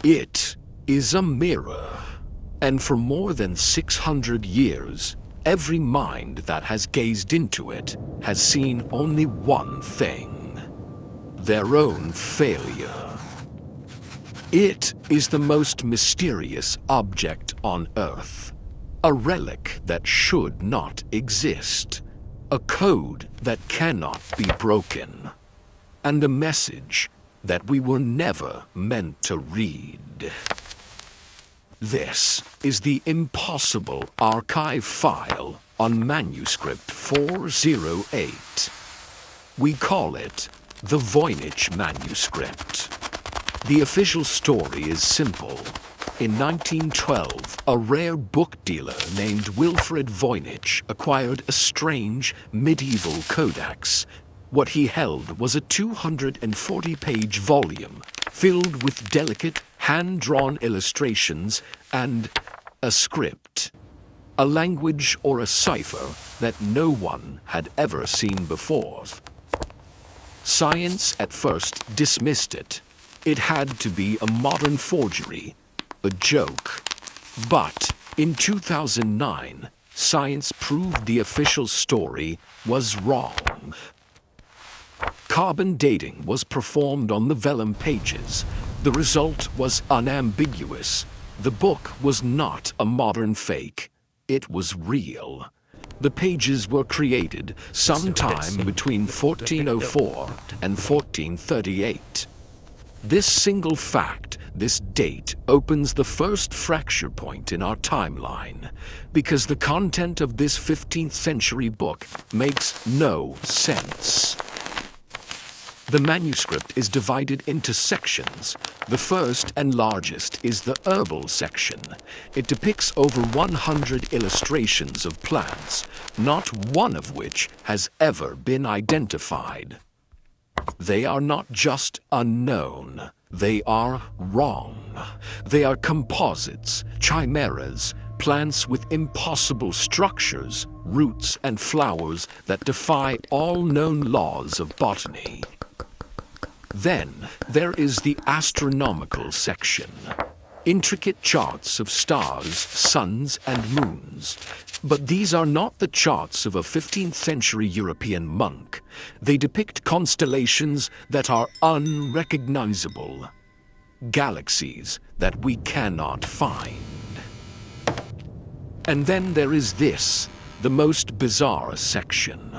It is a mirror, and for more than 600 years, every mind that has gazed into it has seen only one thing: their own failure. It is the most mysterious object on Earth, a relic that should not exist, a code that cannot be broken, and a message that we were never meant to read. This is the impossible archive file on Manuscript 408. We call it the Voynich Manuscript. The official story is simple. In 1912, a rare book dealer named Wilfrid Voynich acquired a strange medieval codex. What he held was a 240-page volume filled with delicate, hand-drawn illustrations and a script, a language or a cipher that no one had ever seen before. Science at first dismissed it. It had to be a modern forgery, a joke. But in 2009, science proved the official story was wrong. Carbon dating was performed on the vellum pages. The result was unambiguous. The book was not a modern fake. It was real. The pages were created sometime between 1404 and 1438. This single fact, this date, opens the first fracture point in our timeline, because the content of this 15th century book makes no sense. The manuscript is divided into sections. The first and largest is the herbal section. It depicts over 100 illustrations of plants, not one of which has ever been identified. They are not just unknown, they are wrong. They are composites, chimeras, plants with impossible structures, roots and flowers that defy all known laws of botany. Then there is the astronomical section. Intricate charts of stars, suns, and moons. But these are not the charts of a 15th century European monk. They depict constellations that are unrecognizable, galaxies that we cannot find. And then there is this, the most bizarre section.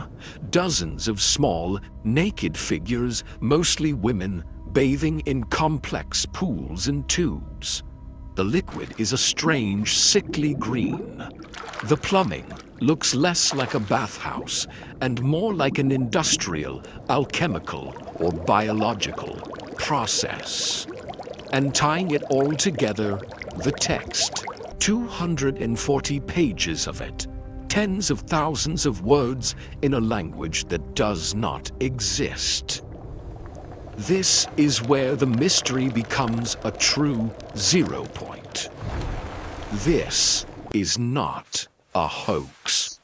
Dozens of small, naked figures, mostly women, bathing in complex pools and tubes. The liquid is a strange, sickly green. The plumbing looks less like a bathhouse and more like an industrial, alchemical, or biological process. And tying it all together, the text, 240 pages of it, tens of thousands of words in a language that does not exist. This is where the mystery becomes a true 0 point. This is not a hoax.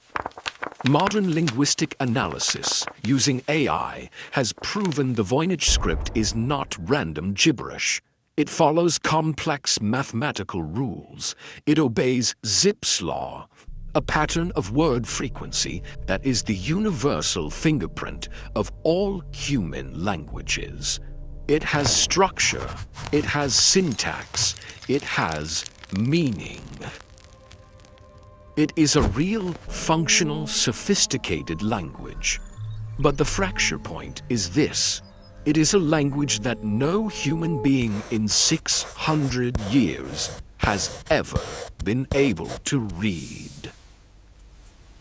Modern linguistic analysis using AI has proven the Voynich script is not random gibberish. It follows complex mathematical rules. It obeys Zipf's law, a pattern of word frequency that is the universal fingerprint of all human languages. It has structure, it has syntax, it has meaning. It is a real, functional, sophisticated language. But the fracture point is this. It is a language that no human being in 600 years has ever been able to read.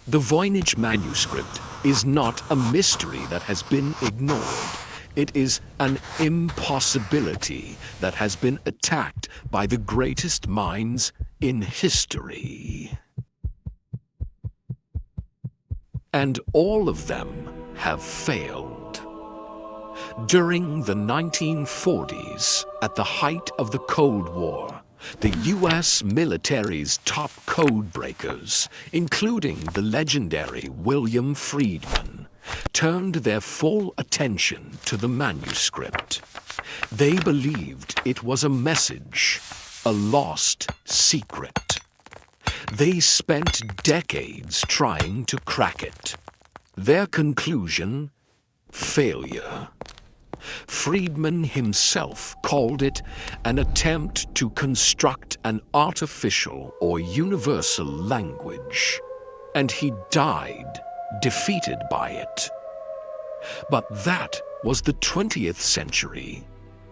The Voynich Manuscript is not a mystery that has been ignored. It is an impossibility that has been attacked by the greatest minds in history. And all of them have failed. During the 1940s, at the height of the Cold War, the U.S. military's top codebreakers, including the legendary William Friedman, turned their full attention to the manuscript. They believed it was a message, a lost secret. They spent decades trying to crack it. Their conclusion: failure. Friedman himself called it an attempt to construct an artificial or universal language, and he died defeated by it. But that was the 20th century.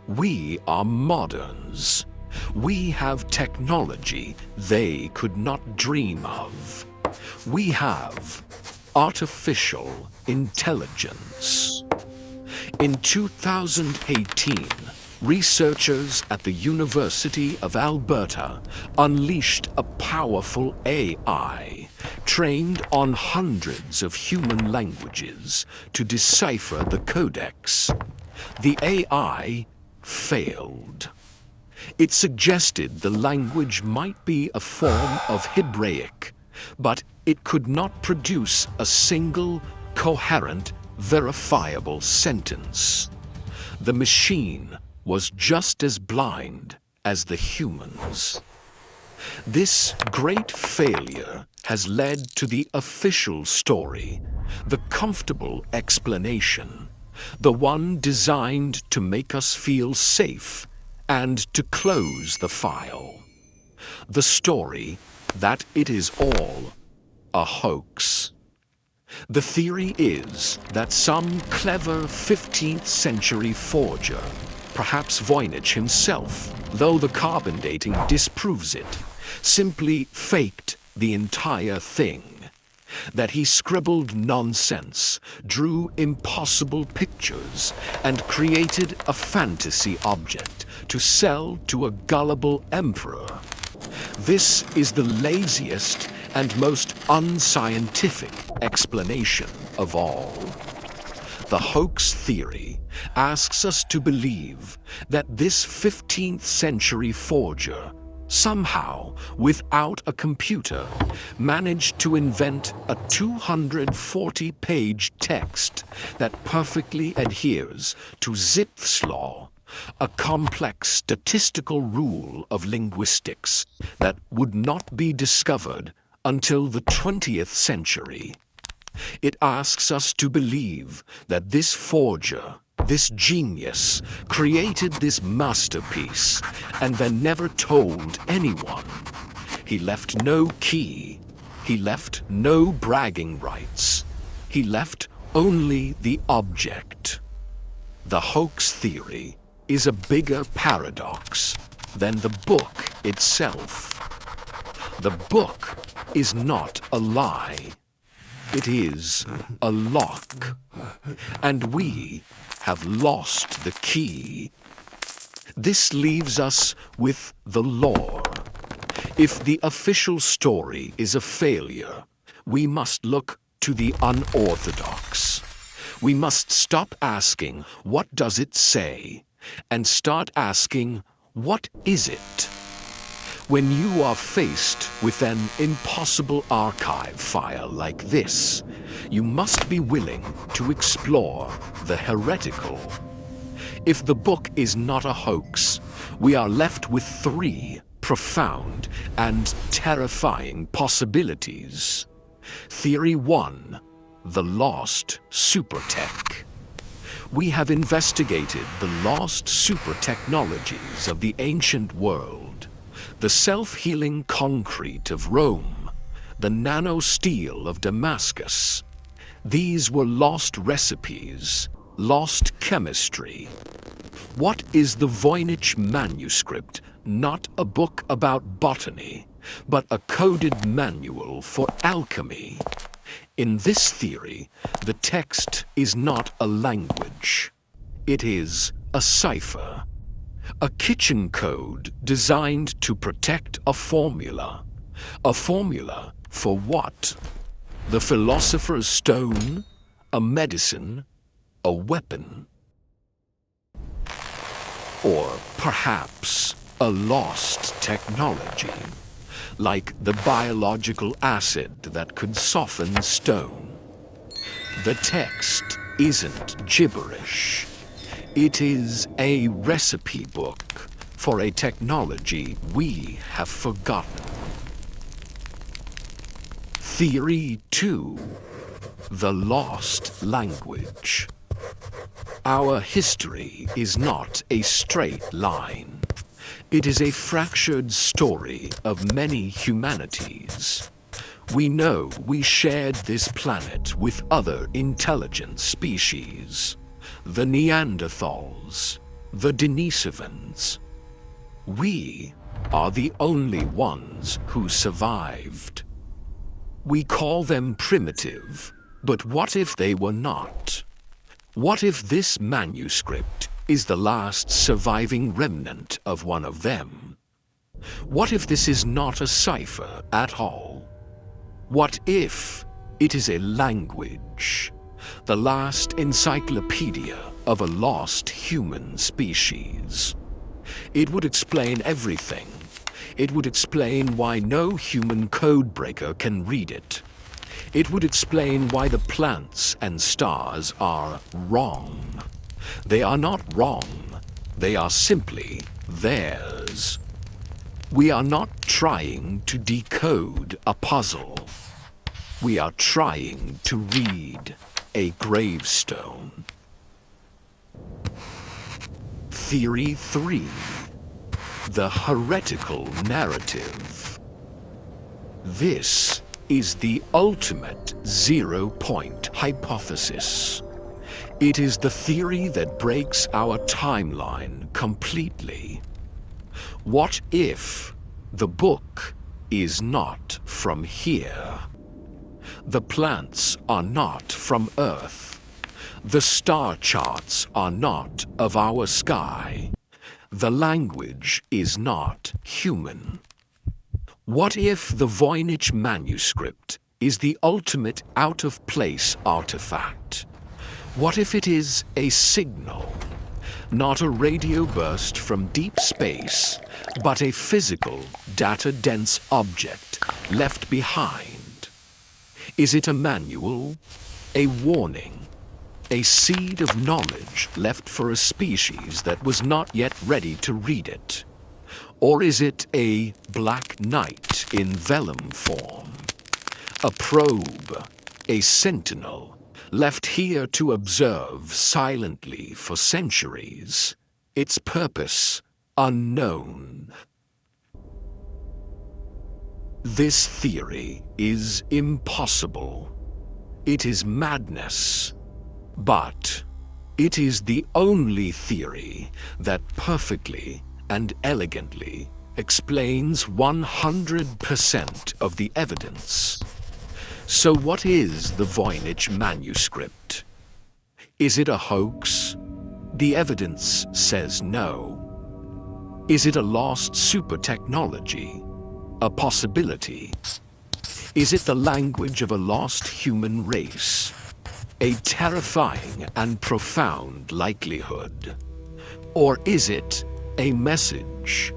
We are moderns. We have technology they could not dream of. We have artificial intelligence. In 2018, researchers at the University of Alberta unleashed a powerful AI trained on hundreds of human languages to decipher the codex. The AI failed. It suggested the language might be a form of Hebraic, but it could not produce a single, coherent, verifiable sentence. The machine was just as blind as the humans. This great failure has led to the official story, the comfortable explanation, the one designed to make us feel safe and to close the file. The story that it is all a hoax. The theory is that some clever 15th century forger, perhaps Voynich himself, though the carbon dating disproves it, simply faked the entire thing. That he scribbled nonsense, drew impossible pictures, and created a fantasy object to sell to a gullible emperor. This is the laziest and most unscientific explanation of all. The hoax theory asks us to believe that this 15th century forger somehow, without a computer, managed to invent a 240-page text that perfectly adheres to Zipf's law, a complex statistical rule of linguistics that would not be discovered until the 20th century. It asks us to believe that this forger, this genius, created this masterpiece and then never told anyone. He left no key. He left no bragging rights. He left only the object. The hoax theory is a bigger paradox than the book itself. The book is not a lie. It is a lock. And we have lost the key. This leaves us with the lore. If the official story is a failure, we must look to the unorthodox. We must stop asking, "What does it say?" and start asking, "What is it?" When you are faced with an impossible archive file like this, you must be willing to explore the heretical. If the book is not a hoax, we are left with three profound and terrifying possibilities. Theory 1, the lost supertech. We have investigated the lost super technologies of the ancient world. The self-healing concrete of Rome, the nano-steel of Damascus. These were lost recipes, lost chemistry. What is the Voynich Manuscript? Not a book about botany, but a coded manual for alchemy. In this theory, the text is not a language. It is a cipher. A kitchen code designed to protect a formula. A formula for what? The philosopher's stone? A medicine? A weapon? Or perhaps a lost technology, like the biological acid that could soften stone. The text isn't gibberish. It is a recipe book for a technology we have forgotten. Theory 2. The Lost Language. Our history is not a straight line. It is a fractured story of many humanities. We know we shared this planet with other intelligent species. The Neanderthals, the Denisovans. We are the only ones who survived. We call them primitive, but what if they were not? What if this manuscript is the last surviving remnant of one of them? What if this is not a cipher at all? What if it is a language, the last encyclopedia of a lost human species? It would explain everything. It would explain why no human codebreaker can read it. It would explain why the plants and stars are wrong. They are not wrong. They are simply theirs. We are not trying to decode a puzzle. We are trying to read a gravestone. Theory 3. The heretical narrative. This is the ultimate zero-point hypothesis. It is the theory that breaks our timeline completely. What if the book is not from here? The plants are not from Earth. The star charts are not of our sky. The language is not human. What if the Voynich Manuscript is the ultimate out-of-place artifact? What if it is a signal, not a radio burst from deep space, but a physical, data-dense object left behind? Is it a manual, a warning, a seed of knowledge left for a species that was not yet ready to read it? Or is it a black knight in vellum form? A probe, a sentinel, left here to observe silently for centuries, its purpose unknown. This theory is impossible. It is madness. But it is the only theory that perfectly and elegantly explains 100% of the evidence. So what is the Voynich Manuscript? Is it a hoax? The evidence says no. Is it a lost super technology? A possibility? Is it the language of a lost human race? A terrifying and profound likelihood? Or is it a message,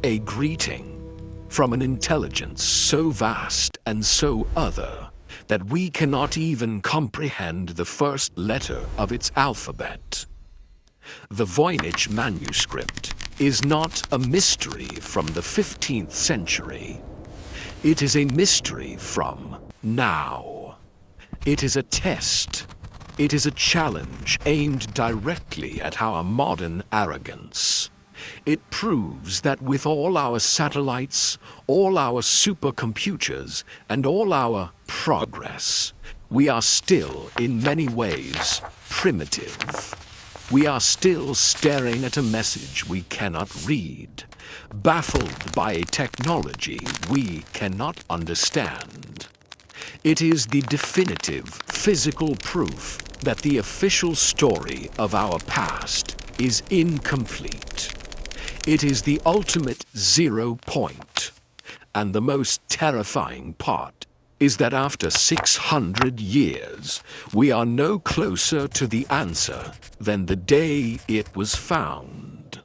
a greeting from an intelligence so vast and so other that we cannot even comprehend the first letter of its alphabet? The Voynich Manuscript is not a mystery from the 15th century. It is a mystery from now. It is a test. It is a challenge aimed directly at our modern arrogance. It proves that with all our satellites, all our supercomputers, and all our progress, we are still, in many ways, primitive. We are still staring at a message we cannot read, baffled by a technology we cannot understand. It is the definitive physical proof that the official story of our past is incomplete. It is the ultimate 0 point. And the most terrifying part is that after 600 years, we are no closer to the answer than the day it was found.